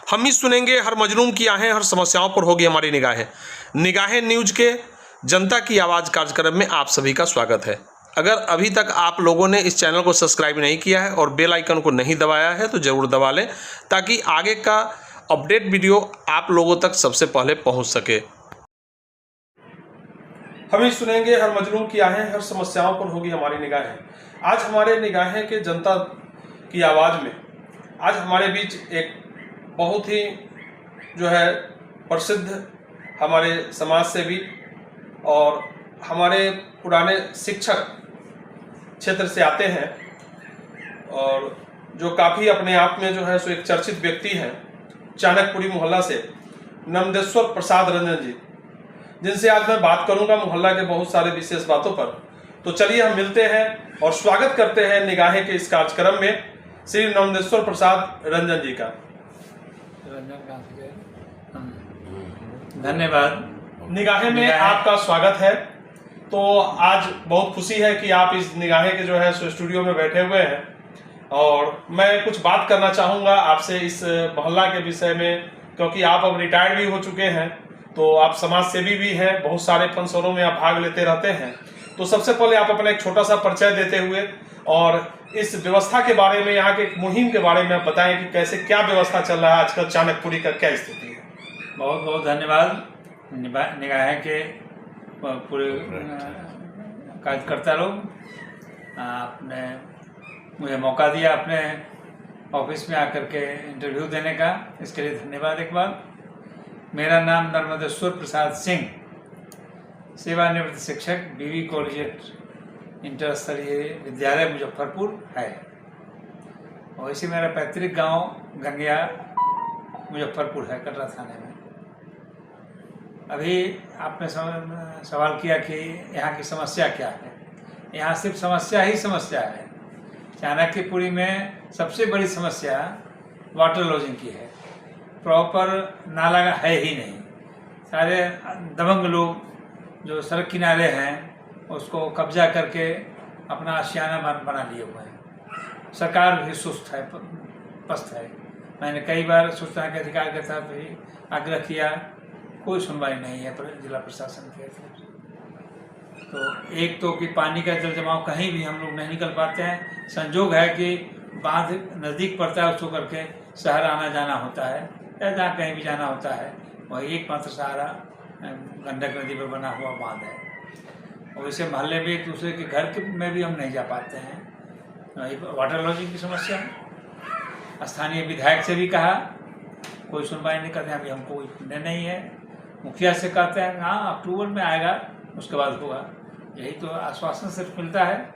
हम ही सुनेंगे हर मजलूम की आहें, हर समस्याओं पर होगी हमारी निगाहें। निगाहें न्यूज के जनता की आवाज़ कार्यक्रम में आप सभी का स्वागत है। अगर अभी तक आप लोगों ने इस चैनल को सब्सक्राइब नहीं किया है और बेल आइकन को नहीं दबाया है तो ज़रूर दबा लें, ताकि आगे का अपडेट वीडियो आप लोगों तक सबसे पहले पहुंच सके। हम ही सुनेंगे हर मजलूम की आहें, हर समस्याओं पर होगी हमारी निगाहें। आज हमारे निगाहें के जनता की आवाज़ में आज हमारे बीच एक बहुत ही प्रसिद्ध हमारे समाज सेवी और हमारे पुराने शिक्षक क्षेत्र से आते हैं और जो काफ़ी अपने आप में सो एक चर्चित व्यक्ति हैं, चाणक्यपुरी मोहल्ला से नर्मदेश्वर प्रसाद रंजन जी, जिनसे आज मैं बात करूंगा मोहल्ला के बहुत सारे विशेष बातों पर। तो चलिए हम मिलते हैं और स्वागत करते हैं निगाहें के इस कार्यक्रम में श्री नर्मदेश्वर प्रसाद रंजन जी का। धन्यवाद। निगाहें में आपका स्वागत है। तो आज बहुत खुशी है कि आप इस निगाहें के सो स्टूडियो में बैठे हुए हैं और मैं कुछ बात करना चाहूँगा आपसे इस मोहल्ला के विषय में, क्योंकि आप अब रिटायर्ड भी हो चुके हैं, तो आप समाज सेवी भी हैं, बहुत सारे फंक्शनों में आप भाग लेते रहते हैं। तो सबसे पहले आप अपना एक छोटा सा परिचय देते हुए और इस व्यवस्था के बारे में, यहाँ के मुहिम के बारे में आप बताएं कि कैसे क्या व्यवस्था चल रहा है आजकल, चाणक्यपुरी का क्या स्थिति है। बहुत बहुत धन्यवाद निगाहें के पूरे कार्यकर्ता लोग, आपने मुझे मौका दिया अपने ऑफिस में आकर के इंटरव्यू देने का, इसके लिए धन्यवाद एक बार। मेरा नाम नर्मदेश्वर प्रसाद सिंह, सेवानिवृत्त शिक्षक, बीवी कॉलेजिएट इंटर स्तरीय विद्यालय मुजफ्फरपुर है। और इसी मेरा पैतृक गांव गंगिया मुजफ्फरपुर है, कटरा थाने में। अभी आपने सवाल किया कि यहाँ की समस्या क्या है। यहाँ सिर्फ समस्या ही समस्या है। चाणक्यपुरी में सबसे बड़ी समस्या वाटर लॉजिंग की है। प्रॉपर नाला है ही नहीं। सारे दबंग लोग जो सड़क किनारे हैं उसको कब्जा करके अपना आशियाना बना लिए हुए हैं। सरकार भी सुस्त है, पस्त है। मैंने कई बार सूचना के अधिकार के साथ भी आग्रह किया, कोई सुनवाई नहीं है जिला प्रशासन के तरफ से। तो एक तो कि पानी का जल जमाव कहीं भी हम लोग नहीं निकल पाते हैं। संजोग है कि बांध नज़दीक पड़ता है, उसको करके शहर आना जाना होता है या जहाँ कहीं भी जाना होता है, वही एकमात्र सहारा गंडक नदी पर बना हुआ बांध है। और इसे मोहल्ले में एक दूसरे के घर में भी हम नहीं जा पाते हैं। वाटर लॉजिंग की समस्या है। स्थानीय विधायक से भी कहा, कोई सुनवाई नहीं करते। अभी हमको कोई पुण्य नहीं है। मुखिया से कहते हैं हाँ अक्टूबर में आएगा, उसके बाद होगा। यही तो आश्वासन सिर्फ मिलता है।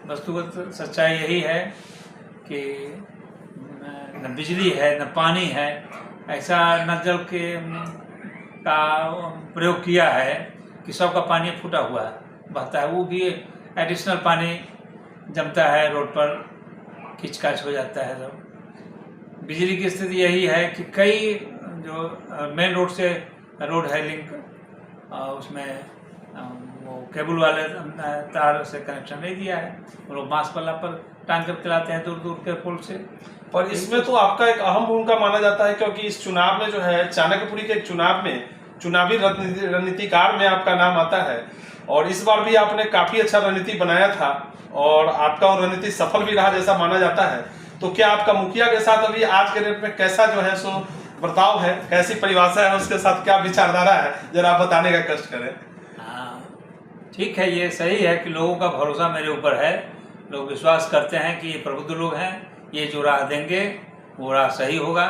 वस्तुगत सच्चाई यही है कि न बिजली है, न पानी है। ऐसा न जल के का प्रयोग किया है कि सबका पानी फूटा हुआ बहता है, वो भी एडिशनल पानी जमता है, रोड पर खिंचकाच हो जाता है। सब बिजली की स्थिति यही है कि कई जो मेन रोड से रोड है लिंक, उसमें वो केबल वाले तार से कनेक्शन नहीं दिया है। वो लोग बांस पल्ला पर टांग कर चलाते हैं दूर दूर के पुल से। पर इसमें तो आपका एक अहम भूमिका माना जाता है, क्योंकि इस चुनाव में चाणक्यपुरी के चुनाव में चुनावी रणनीतिकार में आपका नाम आता है और इस बार भी आपने काफी अच्छा रणनीति बनाया था और आपका वो रणनीति सफल भी रहा जैसा माना जाता है। तो क्या आपका मुखिया के साथ अभी आज के डेट में कैसा सो बर्ताव है, कैसी परिभाषा है, उसके साथ क्या विचारधारा है, जरा आप बताने का कष्ट करें। हाँ ठीक है, ये सही है कि लोगों का भरोसा मेरे ऊपर है। लोग विश्वास करते हैं कि ये प्रबुद्ध लोग हैं, ये जो राह देंगे वो राह सही होगा।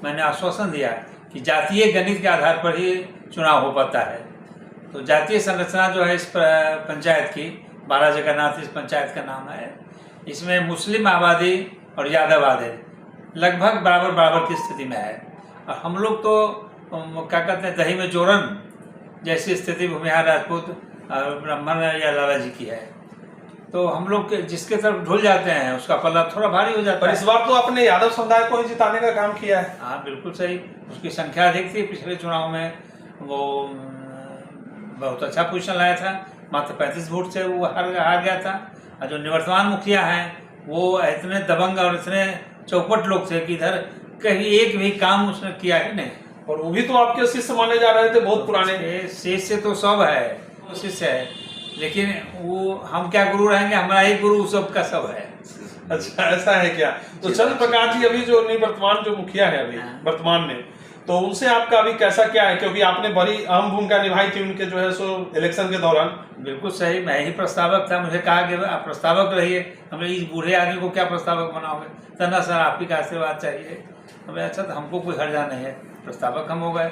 मैंने आश्वासन दिया कि जातीय गणित के आधार पर ही चुनाव हो पाता है। तो जातीय संरचना जो है इस पंचायत की, 12 जगन्नाथ इस पंचायत का नाम है, इसमें मुस्लिम आबादी और यादव आबादी लगभग बराबर बराबर की स्थिति में है। और हम लोग तो क्या कहते हैं, दही में जोरन जैसी स्थिति भूमिहार राजपूत ब्राह्मण या लाला जी की है। तो हम लोग जिसके तरफ ढुल जाते हैं उसका पल्ला थोड़ा भारी हो जाता है। पर इस बार तो आपने यादव समुदाय को ही जिताने का काम किया है। हाँ बिल्कुल सही। उसकी संख्या अधिक थी। पिछले चुनाव में वो बहुत अच्छा पोजीशन लाया था, मात्र 35 वोट से वो हार गया था। और जो निवर्तमान मुखिया हैं वो इतने दबंग और इतने चौपट लोग थे कि इधर कहीं एक भी काम उसने किया ही नहीं। और वो भी तो आपके शिष्य माने जा रहे थे, बहुत पुराने। शिष्य तो सब है, वो शिष्य है, लेकिन वो हम क्या गुरु रहेंगे, हमारा ही गुरु सब का सब है। अच्छा, ऐसा है क्या? तो चंद्र प्रकाश जी अभी जो निवर्तमान जो मुखिया है अभी वर्तमान में, तो उनसे आपका अभी कैसा क्या है? क्योंकि आपने बड़ी अहम भूमिका निभाई थी उनके जो है सो इलेक्शन के दौरान। बिल्कुल सही, मैं ही प्रस्तावक था, मुझे कहा कि आप प्रस्तावक रहिए। हमने इस बूढ़े आदमी को क्या प्रस्तावक बनाओगे? तो ना सर, आप ही का आशीर्वाद चाहिए। हमें अच्छा, तो हमको कोई हर्जा नहीं है, प्रस्तावक हम हो गए।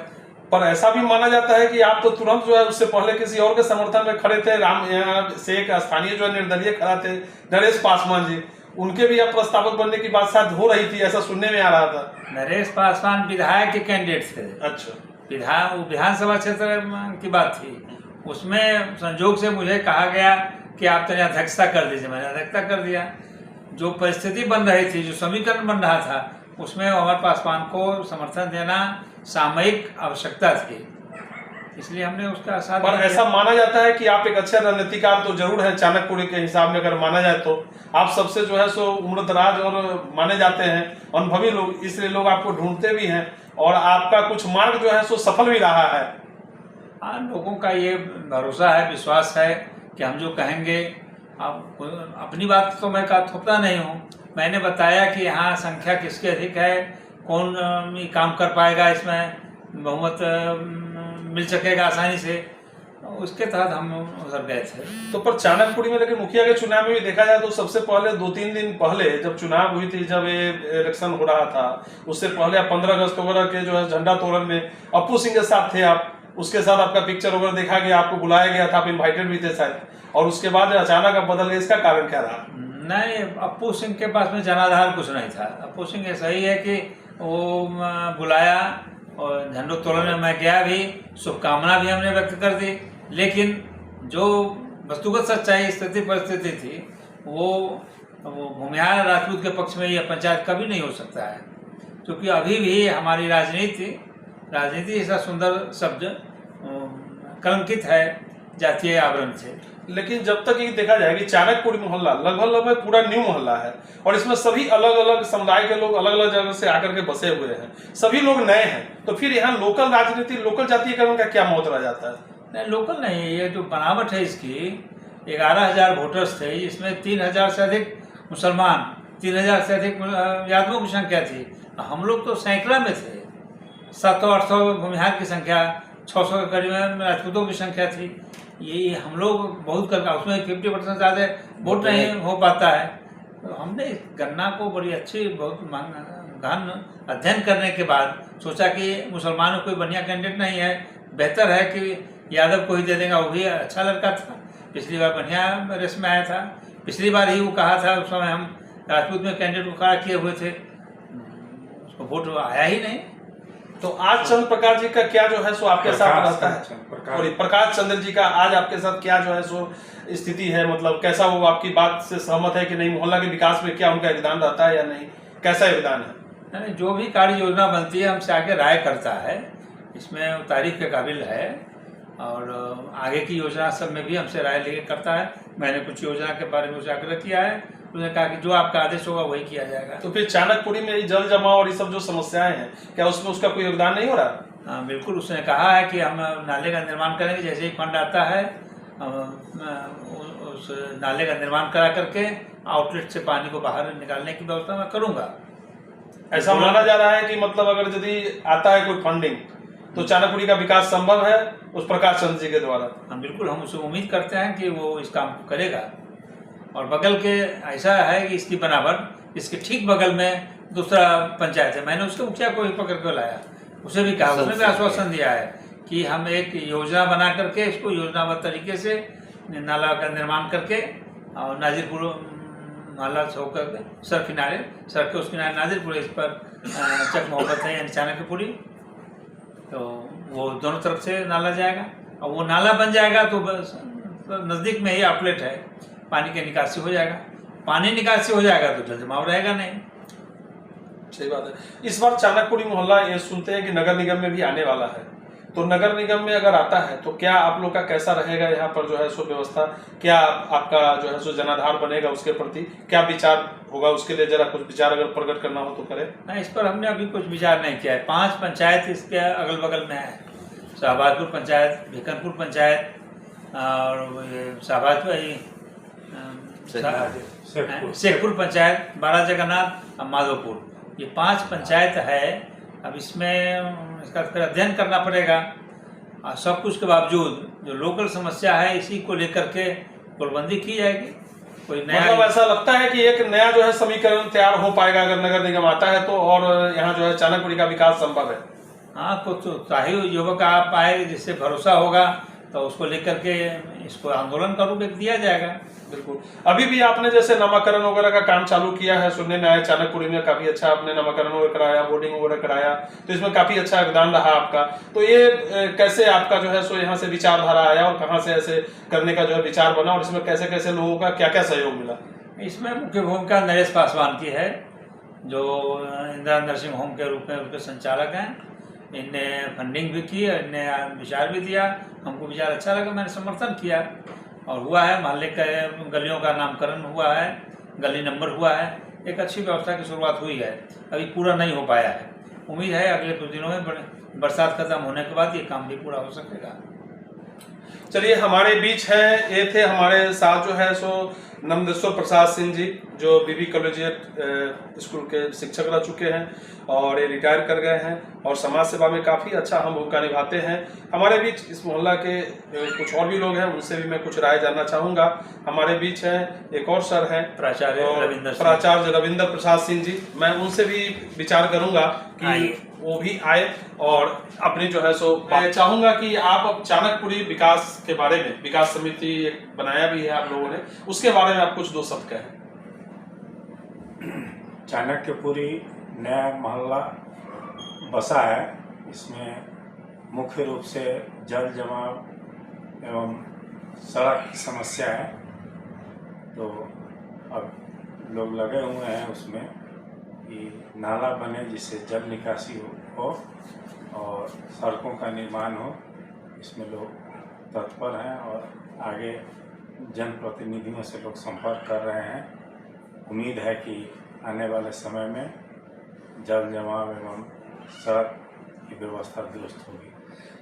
पर ऐसा भी माना जाता है कि आप तो तुरंत जो है उससे पहले किसी और के समर्थन में खड़े थे। राम यहाँ से एक स्थानीय जो है निर्दलीय खड़ा थे, नरेश पासवान जी, उनके भी आप प्रस्तावक बनने की बात शायद हो रही थी, ऐसा सुनने में आ रहा था। नरेश पासवान विधायक के कैंडिडेट थे। अच्छा, विधानसभा क्षेत्र की बात थी, उसमें संजोग से मुझे कहा गया कि आप तो अध्यक्षता कर दीजिए। मैंने अध्यक्षता कर दिया। जो परिस्थिति बन रही थी, जो समीकरण बन रहा था, उसमें अमर पासवान को समर्थन देना सामयिक आवश्यकता थी, इसलिए हमने उसका साथ। पर ऐसा माना जाता है कि आप एक अच्छे रणनीतिकार तो जरूर हैं, चाणक्य के हिसाब में अगर माना जाए तो आप सबसे जो है सो उम्रदराज और माने जाते हैं, अनुभवी लोग, इसलिए लोग आपको ढूंढते भी हैं और आपका कुछ मार्ग जो है सो सफल भी रहा है। हाँ, लोगों का ये भरोसा है, विश्वास है कि हम जो कहेंगे, आप अपनी बात तो मैं थोपता नहीं हूँ। मैंने बताया कि यहाँ संख्या किसकी अधिक है, कौन काम कर पाएगा, इसमें बहुमत मिल सकेगा आसानी से, उसके तहत हम उधर गए थे। तो पर चाणक्यपुरी में लेकिन मुखिया के चुनाव में भी देखा जाए तो सबसे पहले 2-3 दिन पहले जब चुनाव हुई थी, जब ये इलेक्शन हो रहा था, उससे पहले 15 अगस्त वगैरह के जो है झंडा तोरण में अप्पू सिंह के साथ थे आप, उसके साथ आपका पिक्चर वगैरह देखा गया, आपको बुलाया गया था, आप इन्वाइटेड भी थे शायद, और उसके बाद अचानक आप बदल गए, इसका कारण क्या रहा? नहीं, अप्पू सिंह के पास में जनाधार कुछ नहीं था। अप्पू सिंह ऐसा ही है कि वो बुलाया और झंडोत्तोलन में मैं गया भी, शुभकामना भी हमने व्यक्त कर दी, लेकिन जो वस्तुगत सच्चाई स्थिति परिस्थिति थी वो भूमिहार राजपूत के पक्ष में यह पंचायत कभी नहीं हो सकता है, क्योंकि अभी भी हमारी राजनीति ऐसा सुंदर शब्द कलंकित है जातीय आवरण से। लेकिन जब तक ये देखा जाए कि चाणक्यपुरी मोहल्ला लगभग पूरा न्यू मोहल्ला है और इसमें सभी अलग अलग समुदाय के लोग अलग अलग जगह से आकर के बसे हुए हैं, सभी लोग नए हैं, तो फिर यहाँ लोकल राजनीति, लोकल जातीयकरण का क्या महत्व रह जाता है? नहीं, लोकल नहीं, ये जो बनावट है इसकी, 11,000 वोटर्स थे, इसमें 3,000 से अधिक मुसलमान, 3,000 से अधिक यादवों की संख्या थी। हम लोग तो सैकड़ा में थे, 700-800 भूमिहार की संख्या, 600 के करीब राजपूतों की संख्या थी। ये हम लोग बहुत करके उसमें 50% ज़्यादा वोट नहीं हो पाता है। तो हमने गन्ना को बड़ी अच्छी बहुत गहन अध्ययन करने के बाद सोचा कि मुसलमानों कोई बढ़िया कैंडिडेट नहीं है, बेहतर है कि यादव को ही दे देगा, वो भी अच्छा लड़का था, पिछली बार बढ़िया रेस में आया था, पिछली बार ही वो कहा था, उस समय हम राजपूत में कैंडिडेट को खड़ा किए हुए थे, उसको वोट आया ही नहीं। तो आज चंद्र प्रकाश जी का क्या जो है सो आपके साथ रहता है? और प्रकाश चंद्र जी का आज आपके साथ क्या जो है सो स्थिति है, मतलब कैसा वो आपकी बात से सहमत है कि नहीं? मोहल्ला के विकास में क्या उनका योगदान रहता है या नहीं, कैसा योगदान है? नहीं, जो भी कार्य योजना बनती है हमसे आके राय करता है, इसमें तारीफ के काबिल है, और आगे की योजना सब में भी हमसे राय लेके करता है। मैंने कुछ योजना के बारे में उसे आग्रह किया है, उसने कहा कि जो आपका आदेश होगा वही किया जाएगा। तो फिर चाणक्यपुरी में जल जमाव और ये सब जो समस्याएं हैं, क्या उसमें उसका कोई योगदान नहीं हो रहा? हाँ, बिल्कुल, उसने कहा है कि हम नाले का निर्माण करेंगे, जैसे ही फंड आता है उस नाले का निर्माण करा करके आउटलेट से पानी को बाहर निकालने की व्यवस्था मैं करूँगा। ऐसा माना जा रहा है कि मतलब अगर यदि आता है कोई फंडिंग तो चाणक्यपुरी का विकास संभव है उस प्रकाश चंद्र जी के द्वारा? हाँ, बिल्कुल, हम उसे उम्मीद करते हैं कि वो इस काम को करेगा। और बगल के ऐसा है कि इसकी बनावट, इसके ठीक बगल में दूसरा पंचायत है, मैंने उसके मुखिया को ही पकड़ कर लाया, उसे भी कहा, उसने भी आश्वासन दिया है कि हम एक योजना बना करके इसको योजनाबद्ध तरीके से नाला का निर्माण करके और नाजिरपुर नाला से होकर सड़क के उस किनारे नाजिरपुर, इस पर चक मोहब्बत है यानी चाणक्यपुरी, तो वो दोनों तरफ से नाला जाएगा और वो नाला बन जाएगा तो नज़दीक में ही आउटलेट है, पानी की निकासी हो जाएगा। पानी निकासी हो जाएगा तो जल जमाव रहेगा नहीं। सही बात है। इस बार चाणक्यपुरी मोहल्ला ये सुनते हैं कि नगर निगम में भी आने वाला है, तो नगर निगम में अगर आता है तो क्या आप लोग का कैसा रहेगा यहाँ पर जो है सो व्यवस्था, क्या आपका जो है सो जनाधार बनेगा, उसके प्रति क्या विचार होगा, उसके लिए जरा कुछ विचार अगर प्रकट करना हो तो करें। नहीं, इस पर हमने अभी कुछ विचार नहीं किया है। 5 पंचायत इसके अगल बगल में है, शाहबाजपुर पंचायत, भिकनपुर पंचायत और ये शाहबाजपुर शेखपुर पंचायत, बारा जगन्नाथ और माधोपुर, ये 5 पंचायत है। अब इसमें इसका फिर अध्ययन करना पड़ेगा और सब कुछ के बावजूद जो लोकल समस्या है इसी को लेकर के पूर्वबंदी की जाएगी। कोई नया मतलब ऐसा लगता है कि एक नया जो है समीकरण तैयार हो पाएगा अगर नगर निगम आता है तो, और यहाँ जो है चाणक्यपुरी का विकास संभव है। हाँ, कुछ उत्साही युवक आप आए जिससे भरोसा होगा तो उसको लेकर के इसको आंदोलन का रूप दिया जाएगा। बिल्कुल। अभी भी आपने जैसे नामाकरण वगैरह का काम चालू किया है, सुनने में आया चाणक्यपुरी में काफी अच्छा आपने नामाकरण वगैरह कराया, बोर्डिंग वगैरह कराया, तो इसमें काफी अच्छा योगदान रहा आपका। तो ये कैसे आपका जो है सो यहाँ से विचारधारा आया और कहाँ से ऐसे करने का जो है विचार बना, और इसमें कैसे कैसे लोगों का क्या क्या सहयोग मिला? इसमें मुख्य भूमिका नरेश पासवान की है, जो इंदिरा नर्सिंग होम के रूप में उनके संचालक हैं। इनने फंडिंग भी की, इनने विचार भी दिया, हमको विचार अच्छा लगा, मैंने समर्थन किया और हुआ है। मोहल्ले के गलियों का नामकरण हुआ है, गली नंबर हुआ है, एक अच्छी व्यवस्था की शुरुआत हुई है। अभी पूरा नहीं हो पाया है, उम्मीद है अगले कुछ दिनों में बरसात खत्म होने के बाद ये काम भी पूरा हो सकेगा। चलिए, हमारे बीच है, ये थे हमारे साथ जो है सो नंदेश्वर प्रसाद सिंह जी, जो बीबी कॉलेजिएट स्कूल के शिक्षक रह चुके हैं और ये रिटायर कर गए हैं और समाज सेवा में काफ़ी अच्छा हम भूमिका निभाते हैं। हमारे बीच इस मोहल्ला के कुछ और भी लोग हैं, उनसे भी मैं कुछ राय जानना चाहूँगा। हमारे बीच हैं एक और सर हैं, प्राचार्य रविंद्र प्रसाद सिंह जी, मैं उनसे भी विचार करूँगा कि वो भी आए और अपनी जो है सो मैं चाहूंगा कि आप अब चाणक्यपुरी विकास के बारे में, विकास समिति एक बनाया भी है आप लोगों ने, उसके बारे में आप कुछ 2 शब्द कहें। चाणक्यपुरी नया मोहल्ला बसा है, इसमें मुख्य रूप से जल जमाव एवं सड़क की समस्या है। तो अब लोग लगे हुए हैं उसमें कि नाला बने जिससे जल निकासी हो और सड़कों का निर्माण हो। इसमें लोग तत्पर हैं और आगे जनप्रतिनिधियों से लोग संपर्क कर रहे हैं। उम्मीद है कि आने वाले समय में जल जमाव एवं सड़क की व्यवस्था दुरुस्त होगी।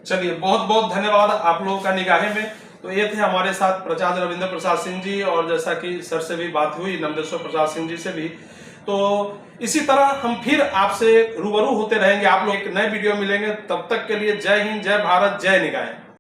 चलिए, बहुत बहुत धन्यवाद आप लोगों का निगाहें में। तो ये थे हमारे साथ प्राचार्य रविंद्र प्रसाद सिंह जी, और जैसा कि सर से भी बात हुई, नंदेश्वर प्रसाद सिंह जी से भी। तो इसी तरह हम फिर आपसे रूबरू होते रहेंगे, आप लोग एक नए वीडियो मिलेंगे। तब तक के लिए जय हिंद, जय भारत, जय निगाहें।